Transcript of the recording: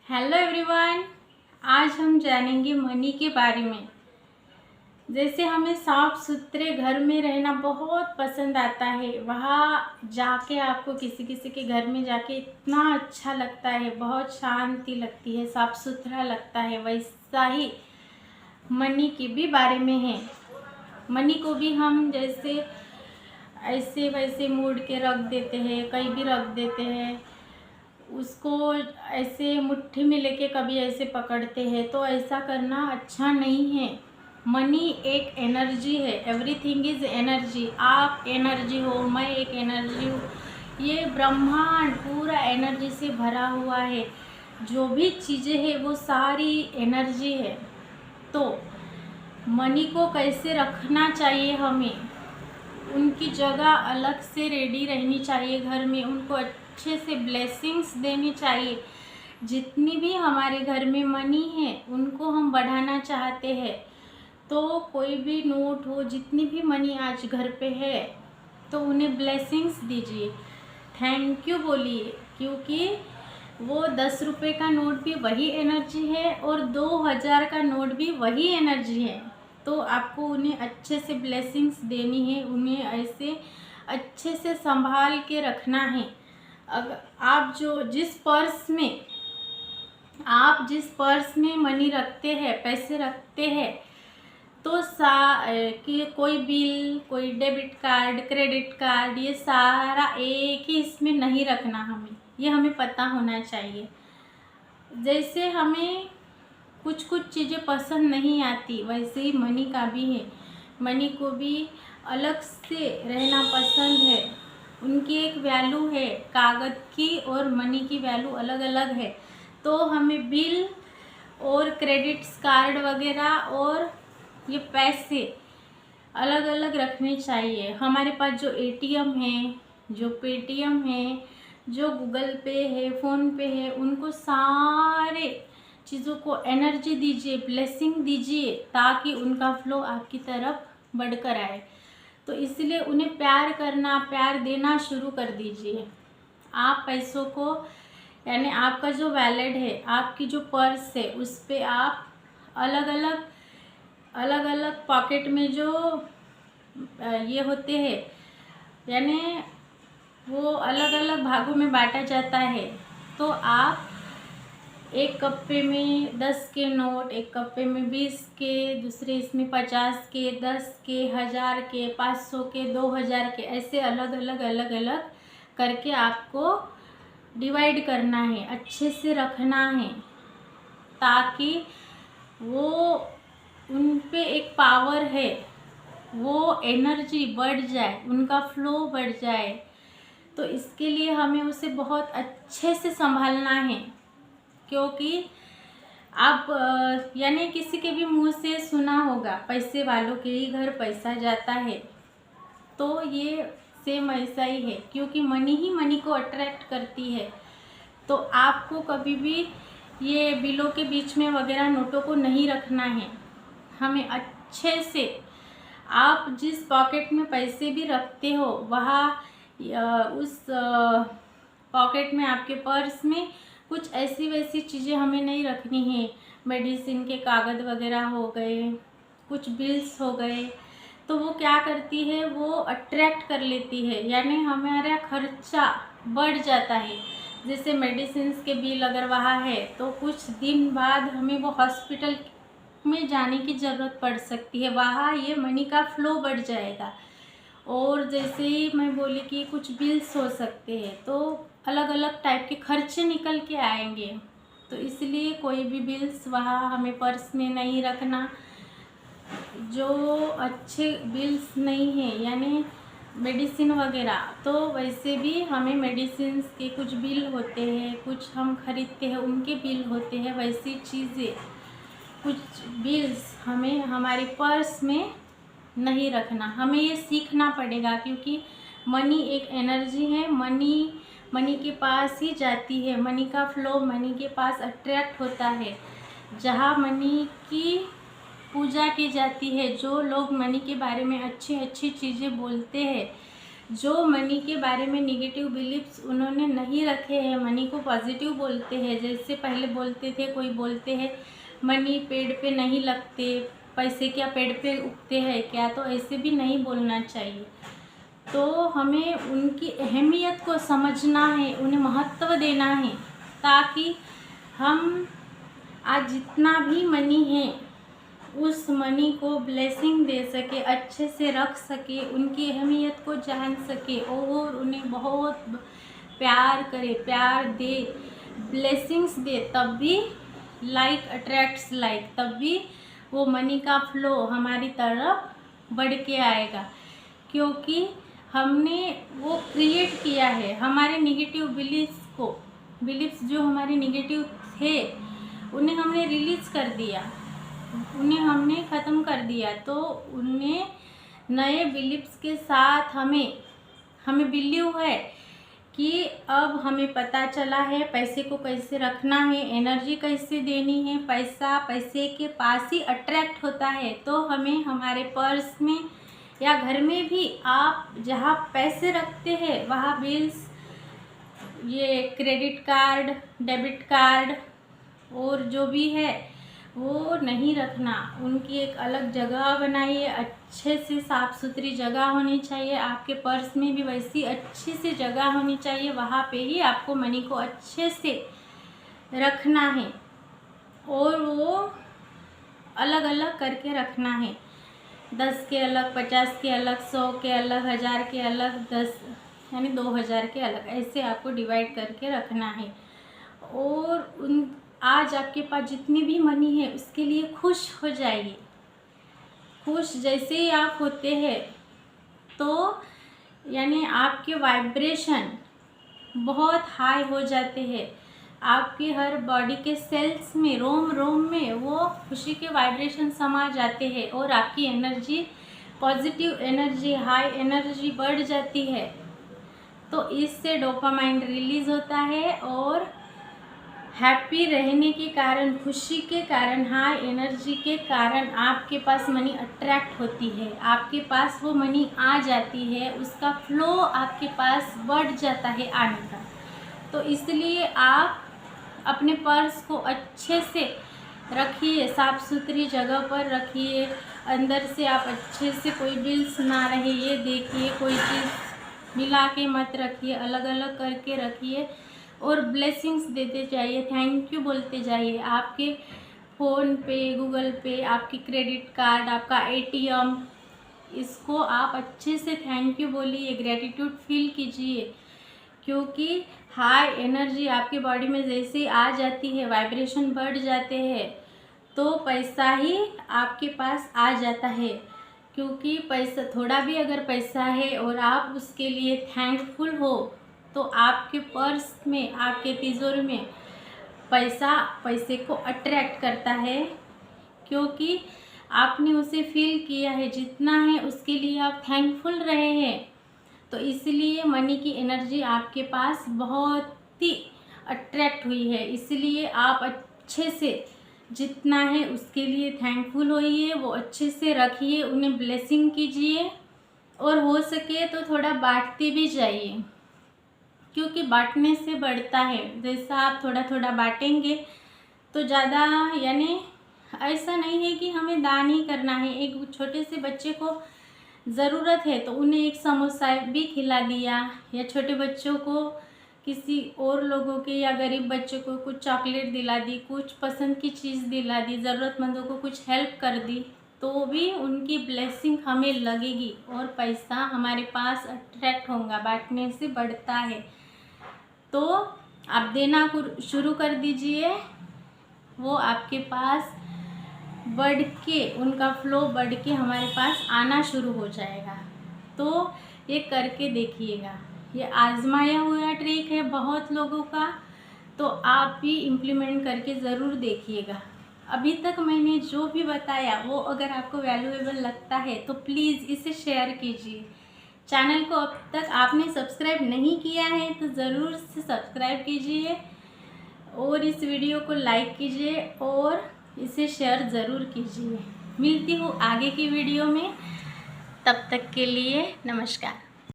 Hello everyone. आज हम जानेंगे मनी के बारे में। जैसे हमें साफ सुथरे घर में रहना बहुत पसंद आता है, वहाँ जाके आपको किसी किसी के घर में जाके इतना अच्छा लगता है, बहुत शांति लगती है, साफ सुथरा लगता है। वैसा ही मनी के भी बारे में है। मनी को भी हम जैसे ऐसे वैसे मोड़ के रख देते हैं, कहीं भी रख देते हैं, उसको ऐसे मुट्ठी में लेके कभी ऐसे पकड़ते हैं, तो ऐसा करना अच्छा नहीं है। मनी एक एनर्जी है, एवरीथिंग इज एनर्जी। आप एनर्जी हो, मैं एक एनर्जी हूँ, ये ब्रह्मांड पूरा एनर्जी से भरा हुआ है। जो भी चीज़ें हैं वो सारी एनर्जी है। तो मनी को कैसे रखना चाहिए, हमें उनकी जगह अलग से रेडी रहनी चाहिए घर में, उनको अच्छे से ब्लेसिंग्स देनी चाहिए। जितनी भी हमारे घर में मनी है उनको हम बढ़ाना चाहते हैं, तो कोई भी नोट हो, जितनी भी मनी आज घर पे है तो उन्हें ब्लेसिंग्स दीजिए, थैंक यू बोलिए, क्योंकि वो 10 रुपये का नोट भी वही एनर्जी है और 2000 का नोट भी वही एनर्जी है। तो आपको उन्हें अच्छे से ब्लेसिंग्स देनी है, उन्हें ऐसे अच्छे से संभाल के रखना है। अगर आप जिस पर्स में मनी रखते हैं, पैसे रखते हैं, तो कि कोई बिल, कोई डेबिट कार्ड, क्रेडिट कार्ड, ये सारा एक ही इसमें नहीं रखना हमें, ये हमें पता होना चाहिए। जैसे हमें कुछ कुछ चीज़ें पसंद नहीं आती, वैसे ही मनी का भी है। मनी को भी अलग से रहना पसंद है, उनकी एक वैल्यू है, कागज़ की और मनी की वैल्यू अलग अलग है। तो हमें बिल और क्रेडिट्स कार्ड वगैरह और ये पैसे अलग अलग रखने चाहिए। हमारे पास जो एटीएम है, जो पेटीएम है, जो गूगल पे है, फ़ोन पे है, उनको सारे चीज़ों को एनर्जी दीजिए, ब्लेसिंग दीजिए, ताकि उनका फ्लो आपकी तरफ बढ़कर आए। तो इसलिए उन्हें प्यार करना, प्यार देना शुरू कर दीजिए। आप पैसों को, यानी आपका जो वैलेट है, आपकी जो पर्स है, उस पर आप अलग अलग पॉकेट में जो ये होते हैं, यानी वो अलग अलग भागों में बांटा जाता है। तो आप एक कप्पे में 10 के नोट, एक कप्पे में 20 के, दूसरे इसमें 50 के, 10 के, 1000 के, 500 के, 2000 के, ऐसे अलग अलग करके आपको डिवाइड करना है, अच्छे से रखना है, ताकि वो उन पे एक पावर है, वो एनर्जी बढ़ जाए, उनका फ्लो बढ़ जाए। तो इसके लिए हमें उसे बहुत अच्छे से संभालना है, क्योंकि आप यानी किसी के भी मुंह से सुना होगा, पैसे वालों के ही घर पैसा जाता है। तो ये सेम ऐसा ही है, क्योंकि मनी ही मनी को अट्रैक्ट करती है। तो आपको कभी भी ये बिलों के बीच में वगैरह नोटों को नहीं रखना है। हमें अच्छे से, आप जिस पॉकेट में पैसे भी रखते हो, वहाँ उस पॉकेट में, आपके पर्स में कुछ ऐसी वैसी चीज़ें हमें नहीं रखनी है। मेडिसिन के कागज़ वगैरह हो गए, कुछ बिल्स हो गए, तो वो क्या करती है, वो अट्रैक्ट कर लेती है, यानी हमारा खर्चा बढ़ जाता है। जैसे मेडिसिन्स के बिल अगर वहाँ है, तो कुछ दिन बाद हमें वो हॉस्पिटल में जाने की ज़रूरत पड़ सकती है, वहाँ ये मनी का फ्लो बढ़ जाएगा। और जैसे ही मैं बोली कि कुछ बिल्स हो सकते हैं, तो अलग अलग टाइप के खर्चे निकल के आएंगे। तो इसलिए कोई भी बिल्स वहाँ हमें पर्स में नहीं रखना। जो अच्छे बिल्स नहीं हैं, यानी मेडिसिन वगैरह, तो वैसे भी हमें मेडिसिन के कुछ बिल होते हैं, कुछ हम खरीदते हैं उनके बिल होते हैं, वैसी चीज़ें कुछ बिल्स हमें हमारे पर्स में नहीं रखना। हमें ये सीखना पड़ेगा, क्योंकि मनी एक एनर्जी है, मनी के पास ही जाती है, मनी का फ्लो मनी के पास अट्रैक्ट होता है। जहाँ मनी की पूजा की जाती है, जो लोग मनी के बारे में अच्छी अच्छी चीज़ें बोलते हैं, जो मनी के बारे में निगेटिव बिलीफ्स उन्होंने नहीं रखे हैं, मनी को पॉजिटिव बोलते हैं। जैसे पहले बोलते थे, कोई बोलते हैं मनी पेड़ पे नहीं लगते, पैसे क्या पेड़ पे उगते हैं क्या, तो ऐसे भी नहीं बोलना चाहिए। तो हमें उनकी अहमियत को समझना है, उन्हें महत्व देना है, ताकि हम आज जितना भी मनी है उस मनी को ब्लेसिंग दे सके, अच्छे से रख सके, उनकी अहमियत को जान सके और उन्हें बहुत प्यार करे, प्यार दे, ब्लेसिंग्स दे। तब भी लाइक अट्रैक्ट्स लाइक, तब भी वो मनी का फ्लो हमारी तरफ बढ़ के आएगा, क्योंकि हमने वो क्रिएट किया है। हमारे निगेटिव बिलीफ्स जो हमारे निगेटिव थे उन्हें हमने रिलीज़ कर दिया, उन्हें हमने ख़त्म कर दिया। तो उन्हें नए बिलीफ्स के साथ हमें बिलीव है कि अब हमें पता चला है पैसे को कैसे रखना है, एनर्जी कैसे देनी है। पैसा पैसे के पास ही अट्रैक्ट होता है। तो हमें हमारे पर्स में या घर में भी आप जहाँ पैसे रखते हैं वहाँ बिल्स, ये क्रेडिट कार्ड, डेबिट कार्ड और जो भी है वो नहीं रखना। उनकी एक अलग जगह बनाइए, अच्छे से साफ़ सुथरी जगह होनी चाहिए। आपके पर्स में भी वैसी अच्छी सी जगह होनी चाहिए, वहाँ पे ही आपको मनी को अच्छे से रखना है और वो अलग अलग करके रखना है। 10 के अलग, 50 के अलग, 100 के अलग, 1000 के अलग, 10 यानी 2000 के अलग, ऐसे आपको डिवाइड करके रखना है। और आज आपके पास जितनी भी मनी है उसके लिए खुश हो जाइए। खुश जैसे ही आप होते हैं तो यानी आपके वाइब्रेशन बहुत हाई हो जाते हैं। आपके हर बॉडी के सेल्स में, रोम रोम में वो खुशी के वाइब्रेशन समा जाते हैं और आपकी energy, positive energy, high energy बढ़ जाती है। तो इससे डोपामाइन रिलीज़ होता है और हैप्पी रहने के कारण, खुशी के कारण, हाई एनर्जी के कारण आपके पास मनी अट्रैक्ट होती है, आपके पास वो मनी आ जाती है, उसका फ्लो आपके पास बढ़ जाता है आने का। तो इसलिए आप अपने पर्स को अच्छे से रखिए, साफ़ सुथरी जगह पर रखिए। अंदर से आप अच्छे से कोई बिल्स ना रहे ये देखिए, कोई चीज़ मिला के मत रखिए, अलग अलग करके रखिए और ब्लेसिंग्स देते जाइए, थैंक यू बोलते जाइए। आपके फ़ोन पे, गूगल पे, आपकी क्रेडिट कार्ड, आपका एटीएम, इसको आप अच्छे से थैंक यू बोलिए, ग्रेटिट्यूड फील कीजिए, क्योंकि हाई एनर्जी आपके बॉडी में जैसे ही आ जाती है, वाइब्रेशन बढ़ जाते हैं, तो पैसा ही आपके पास आ जाता है। क्योंकि पैसा, थोड़ा भी अगर पैसा है और आप उसके लिए थैंकफुल हो तो आपके पर्स में, आपके तिजोरी में पैसा पैसे को अट्रैक्ट करता है, क्योंकि आपने उसे फील किया है। जितना है उसके लिए आप थैंकफुल रहे हैं, तो इसलिए मनी की एनर्जी आपके पास बहुत ही अट्रैक्ट हुई है। इसलिए आप अच्छे से जितना है उसके लिए थैंकफुल होइए, वो अच्छे से रखिए, उन्हें ब्लेसिंग कीजिए और हो सके तो थोड़ा बांटते भी जाइए, क्योंकि बांटने से बढ़ता है। जैसा आप थोड़ा थोड़ा बांटेंगे तो ज़्यादा, यानी ऐसा नहीं है कि हमें दान ही करना है। एक छोटे से बच्चे को ज़रूरत है तो उन्हें एक समोसा भी खिला दिया, या छोटे बच्चों को, किसी और लोगों के या गरीब बच्चों को कुछ चॉकलेट दिला दी, कुछ पसंद की चीज़ दिला दी, ज़रूरतमंदों को कुछ हेल्प कर दी, तो भी उनकी ब्लेसिंग हमें लगेगी और पैसा हमारे पास अट्रैक्ट होगा। बांटने से बढ़ता है। तो आप देना शुरू कर दीजिए, वो आपके पास बढ़ के, उनका फ्लो बढ़ के हमारे पास आना शुरू हो जाएगा। तो ये करके देखिएगा, ये आजमाया हुआ ट्रिक है बहुत लोगों का, तो आप भी इम्प्लीमेंट करके ज़रूर देखिएगा। अभी तक मैंने जो भी बताया वो अगर आपको वैल्यूएबल लगता है तो प्लीज़ इसे शेयर कीजिए। चैनल को अब तक आपने सब्सक्राइब नहीं किया है तो ज़रूर से सब्सक्राइब कीजिए और इस वीडियो को लाइक कीजिए और इसे शेयर ज़रूर कीजिए। मिलती हूँ आगे की वीडियो में, तब तक के लिए नमस्कार।